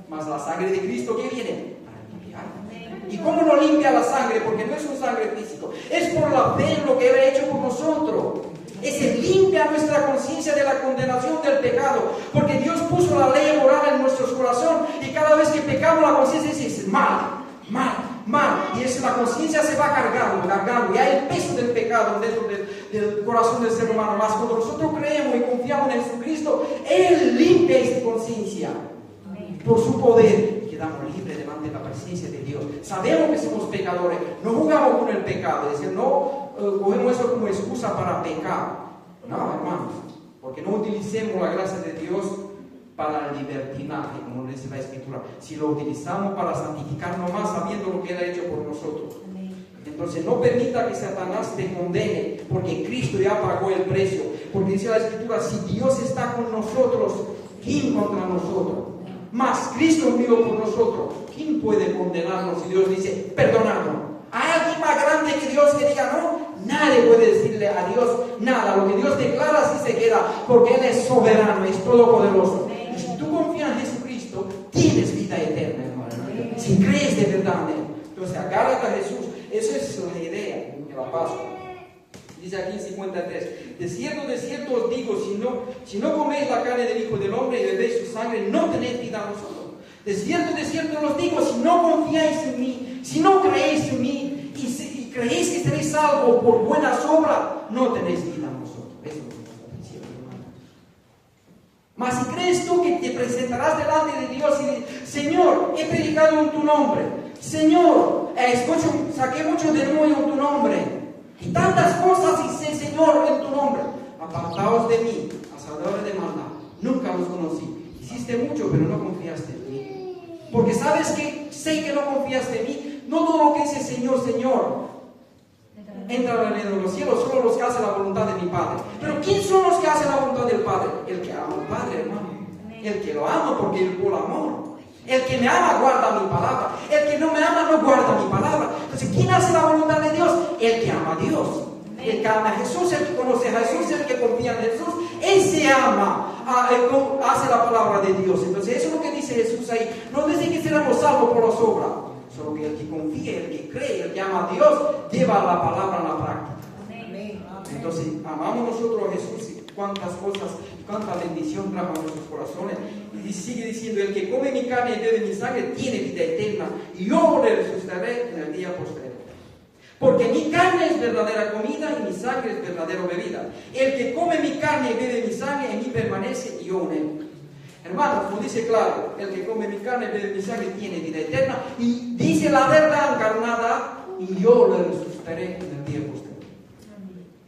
Mas la sangre de Cristo, ¿qué viene? Para limpiar. ¿Y cómo no limpia la sangre? Porque no es un sangre físico. Es por la fe en lo que Él ha hecho por nosotros. Ese limpia nuestra conciencia de la condenación del pecado. Porque Dios puso la ley moral en nuestros corazones. Y cada vez que pecamos, la conciencia dice, mal. Y es la conciencia se va cargando. Y hay el peso del pecado dentro del corazón del ser humano. Mas cuando nosotros creemos y confiamos en Jesucristo, Él limpia esa conciencia por su poder. Y quedamos libres delante de la presencia de Dios. Sabemos que somos pecadores. No jugamos con el pecado. Es decir, no cogemos eso como excusa para pecar. No, hermanos. Porque no utilicemos la gracia de Dios para el libertinaje, como dice la Escritura, si lo utilizamos para santificarnos más, sabiendo lo que Él ha hecho por nosotros. Amén. Entonces no permita que Satanás te condene, porque Cristo ya pagó el precio. Porque dice la Escritura, si Dios está con nosotros, ¿quién contra nosotros? Mas Cristo murió por nosotros. ¿Quién puede condenarnos si Dios dice, perdonarnos? ¿Hay alguien más grande que Dios que diga no? Nadie puede decirle a Dios nada. Lo que Dios declara así se queda, porque Él es soberano, es todopoderoso. Y si tú confías en Jesucristo, tienes vida eterna, hermano. Si crees de verdad en Él. Entonces, agárrate a Jesús. Esa es la idea de la Pascua. Dice aquí en 53, de cierto os digo, si no coméis la carne del Hijo del Hombre y bebéis su sangre, no tenéis vida a vosotros. De cierto os digo, si no confiáis en mí, si no creéis en mí, y creéis que seréis salvos por buenas obras, no tenéis vida a vosotros. Eso es lo que está diciendo, hermano. Mas si crees tú que te presentarás delante de Dios y dices, Señor, he predicado en tu nombre, Señor, saqué mucho demonio en tu nombre, y tantas cosas hice, Señor, en tu nombre. Apartaos de mí, hacedores de maldad. Nunca los conocí. Hiciste mucho, pero no confiaste en mí. Porque sabes que sé que no confiaste en mí. No todo lo que dice Señor, Señor, entra al reino de los cielos, solo los que hacen la voluntad de mi Padre. Pero ¿quién son los que hacen la voluntad del Padre? El que ama al Padre, hermano. El que lo ama porque Él por amor. El que me ama guarda mi palabra. El que no me ama no guarda mi palabra. Entonces, ¿quién hace la voluntad de Dios? El que ama a Dios. El que ama a Jesús, el que conoce a Jesús, el que confía en Jesús, ese ama, hace la palabra de Dios. Entonces, eso es lo que dice Jesús ahí. No dice que seremos salvos por las obras, solo que el que confía, el que cree, el que ama a Dios, lleva la palabra en la práctica. Entonces, amamos nosotros a Jesús y cuántas cosas, cuánta bendición trajo a nuestros corazones. Y sigue diciendo, el que come mi carne y bebe mi sangre tiene vida eterna, y yo le resucitaré en el día posterior. Porque mi carne es verdadera comida y mi sangre es verdadera bebida. El que come mi carne y bebe mi sangre, en mí permanece y yo en él. Hermanos, lo dice claro, el que come mi carne y bebe mi sangre tiene vida eterna, y dice la verdad encarnada, y yo le resucitaré en el día posterior.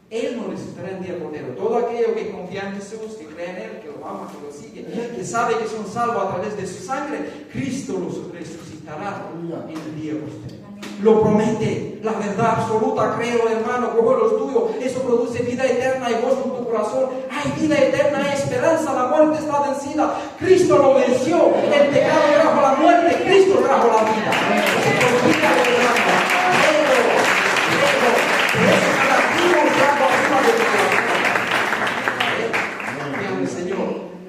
Él nos resucitará en el día posterior. Todo aquello que confía en Jesús, que cree en Él, que lo ama, que lo sigue, que sabe que son salvos a través de su sangre, Cristo los resucitará en el día posterior. Lo promete, la verdad absoluta, creo, hermano, coge los tuyos, eso produce vida eterna y gozo en tu corazón. Hay vida eterna, hay esperanza, la muerte está vencida. Cristo lo venció, el pecado trajo la muerte, Cristo trajo la vida. Señor,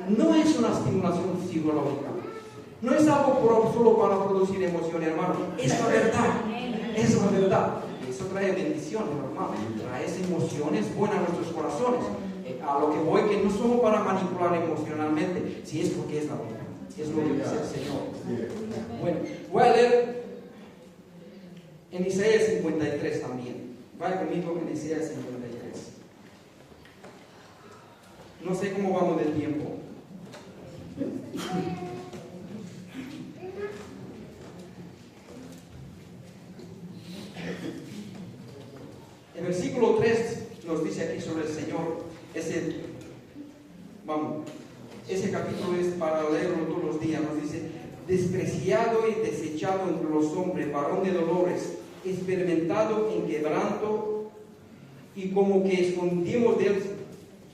no es una estimulación psicológica, no es algo solo para producir emociones, hermano, es la verdad, es la verdad. Eso trae bendiciones, hermano, trae emociones buenas a nuestros corazones. A lo que voy, que no somos para manipular emocionalmente, si es porque es la verdad, es lo que dice el Señor. Bueno, voy a leer en Isaías 53 también. Vaya conmigo en Isaías 53. No sé cómo vamos del tiempo. El versículo 3 nos dice aquí sobre el Señor. Ese capítulo es para leerlo todos los días. Nos dice, despreciado y desechado entre los hombres, varón de dolores, experimentado en quebranto, y como que escondimos de él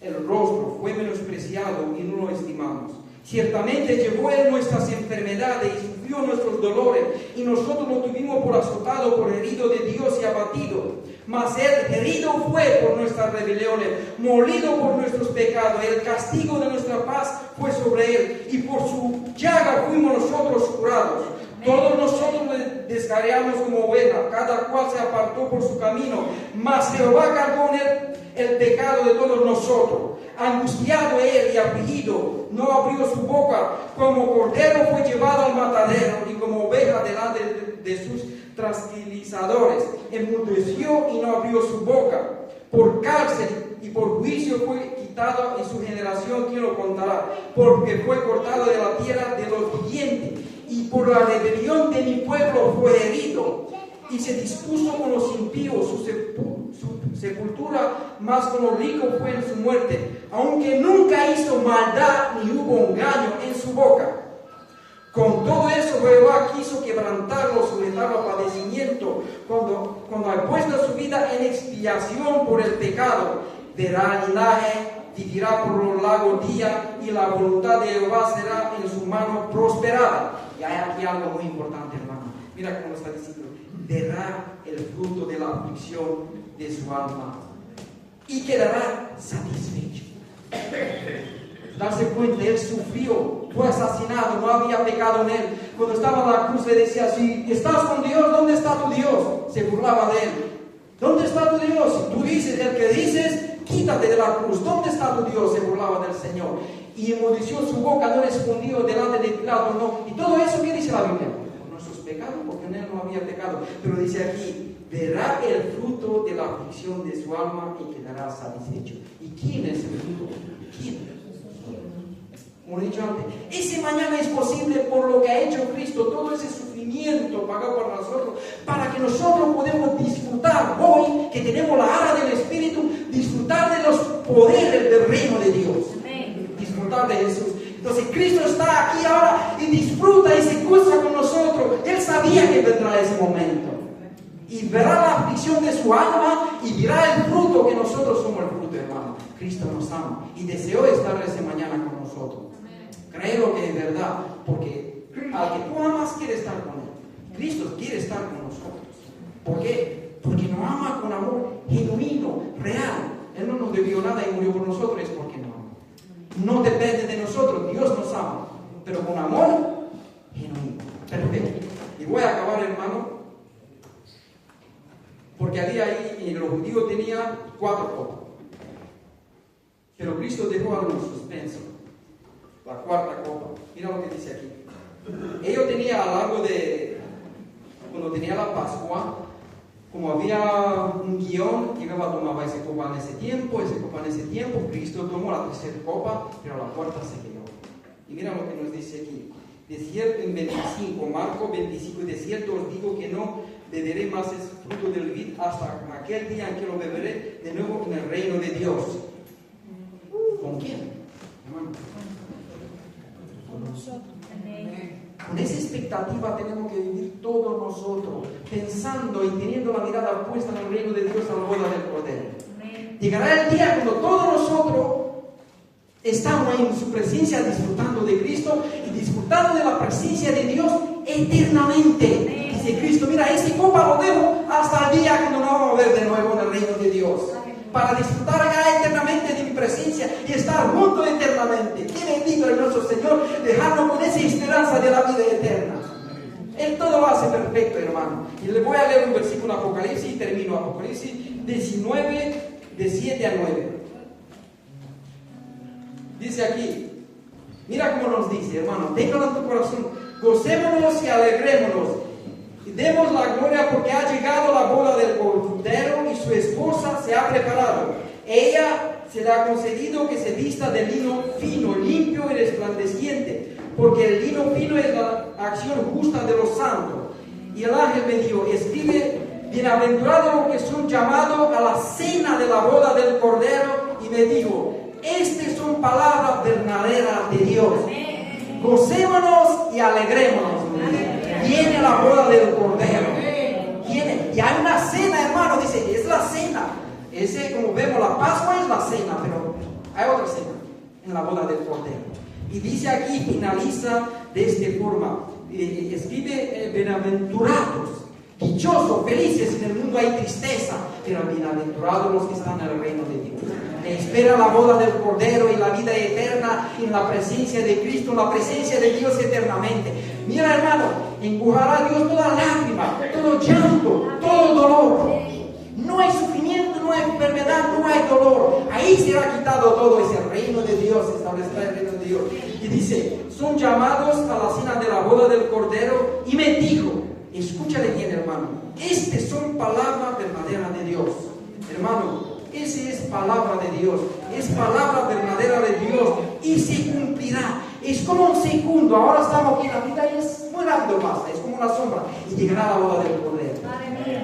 el rostro, fue menospreciado y no lo estimamos. Ciertamente llevó él nuestras enfermedades y sufrió nuestros dolores, y nosotros lo tuvimos por azotado, por herido de Dios y abatido. Mas él herido fue por nuestras rebeliones, molido por nuestros pecados. El castigo de nuestra paz fue sobre él, y por su llaga fuimos nosotros curados. Todos nosotros descarriamos como oveja, cada cual se apartó por su camino, mas Jehová cargó en él el pecado de todos nosotros. Angustiado él y afligido, no abrió su boca. Como cordero fue llevado al matadero, y como oveja delante de sus tranquilizadores, enmudeció y no abrió su boca. Por cárcel y por juicio fue quitado, y su generación, ¿quién lo contará? Porque fue cortado de la tierra de los vivientes, y por la rebelión de mi pueblo fue herido. Y se dispuso con los impíos su sepultura, más con los ricos fue en su muerte, aunque nunca hizo maldad ni hubo engaño en su boca. Con todo eso Jehová quiso quebrantarlo, sujetarlo a padecimiento, cuando ha puesto su vida en expiación por el pecado. Verá linaje, vivirá por los largos días, y la voluntad de Jehová será en su mano prosperada. Y hay aquí algo muy importante, hermano. Mira cómo está diciendo: verá el fruto de la aflicción de su alma y quedará satisfecho. Darse cuenta, él sufrió, fue asesinado, no había pecado en él. Cuando estaba en la cruz le decía: si estás con Dios, ¿dónde está tu Dios? Se burlaba de él. ¿Dónde está tu Dios? Si tú dices el que dices, quítate de la cruz. ¿Dónde está tu Dios? Se burlaba del Señor. Y enmudeció su boca, no respondió delante de Pilato, no. Y todo eso, ¿qué dice la Biblia? Por nuestros pecados, porque en él no había pecado. Pero dice aquí: verá el fruto de la aflicción de su alma y quedará satisfecho. ¿Y quién es el fruto? ¿Quién? Como he dicho antes, ese mañana es posible por lo que ha hecho Cristo, todo ese sufrimiento pagado por nosotros, para que nosotros podamos disfrutar hoy, que tenemos la ara del Espíritu, disfrutar de los poderes del reino de Dios. Amén. Disfrutar de Jesús. Entonces Cristo está aquí ahora y disfruta y se goza con nosotros. Él sabía que vendrá ese momento. Y verá la aflicción de su alma y verá el fruto, que nosotros somos el fruto, hermano. Cristo nos ama y deseó estar esa mañana con nosotros. Créelo que es verdad, porque al que tú amas quiere estar con él. Cristo quiere estar con nosotros. ¿Por qué? Porque nos ama con amor genuino, real. Él no nos debió nada y murió por nosotros, es porque no ama. No depende de nosotros, Dios nos ama, pero con amor genuino. Perfecto. Y voy a acabar, hermano, porque había ahí, los judíos tenían 4 copas. Pero Cristo dejó algo en suspenso. La 4ª copa. Mira lo que dice aquí. Ellos tenían a lo largo de, cuando tenía la Pascua, como había un guión, llegaba, tomaba esa copa en ese tiempo, Cristo tomó la 3ª copa, pero la 4ª se quedó. Y mira lo que nos dice aquí. De cierto, en 25, Marcos 25, de cierto os digo que no beberé más ese fruto del vid hasta aquel día en que lo beberé de nuevo en el reino de Dios. ¿Con quién? Con nosotros. Con esa expectativa tenemos que vivir todos nosotros, pensando y teniendo la mirada puesta en el reino de Dios, a la boda del Cordero. Llegará el día cuando todos nosotros estamos en su presencia disfrutando de Cristo y disfrutando de la presencia de Dios eternamente. Dice Cristo: mira, esta copa lo debo hasta el día cuando nos vamos a ver de nuevo en el reino de Dios, para disfrutar ya eternamente de mi presencia y estar juntos eternamente. Qué bendito es nuestro Señor, dejarnos con esa esperanza de la vida eterna. Él todo lo hace perfecto, hermano. Y le voy a leer un versículo en Apocalipsis y termino. Apocalipsis 19, de 7 a 9. Dice aquí, mira cómo nos dice, hermano: téngalo en tu corazón, gocémonos y alegrémonos, y demos la gloria, porque ha llegado la boda del Cordero y su esposa se ha preparado. Ella se le ha concedido que se vista de lino fino, limpio y resplandeciente, porque el lino fino es la acción justa de los santos. Y el ángel me dijo: escribe, bienaventurados los que son llamados a la cena de la boda del Cordero. Y me dijo: estas son palabras verdaderas de Dios. Gocémonos y alegrémonos. Viene la boda del Cordero. Viene. Y hay una cena, hermano. Dice, es la cena. Ese, como vemos, la Pascua es la cena, pero hay otra cena en la boda del Cordero. Y dice aquí, finaliza de esta forma. Escribe, bienaventurados, dichosos, felices. En el mundo hay tristeza, pero bienaventurados los que están en el reino de Dios. Espera la boda del Cordero y la vida eterna en la presencia de Cristo, en la presencia de Dios eternamente. Mira, hermano, enjugará a Dios toda lágrima, todo llanto, todo dolor. No hay sufrimiento, no hay enfermedad, no hay dolor. Ahí será quitado todo. Es el reino de Dios, establecerá el reino de Dios. Y dice, son llamados a la cena de la boda del Cordero. Y me dijo, escúchale bien, hermano, estas son palabras verdaderas de Dios. Hermano, esa es palabra de Dios, es palabra verdadera de Dios y se cumplirá. Es como un segundo. Ahora estamos aquí, la vida es muy rápido, pasa, es como una sombra y llegará la boda del Cordero.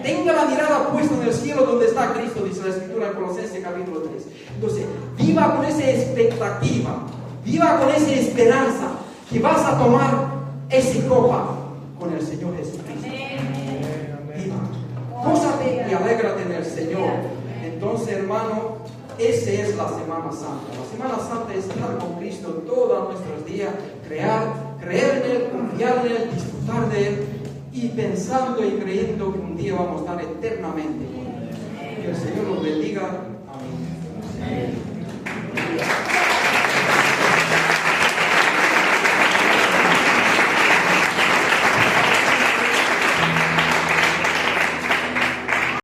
Tenga la mirada puesta en el cielo donde está Cristo, dice la Escritura en Colosenses capítulo 3. Entonces, viva con esa expectativa, viva con esa esperanza que vas a tomar esa copa con el Señor Jesucristo. Viva, gózate y alégrate en el Señor. Entonces, hermano, Esa es la Semana Santa. La Semana Santa es estar con Cristo todos nuestros días, creer en Él, confiar en Él, disfrutar de Él y pensando y creyendo que un día vamos a estar eternamente con Él. Que el Señor los bendiga. Amén.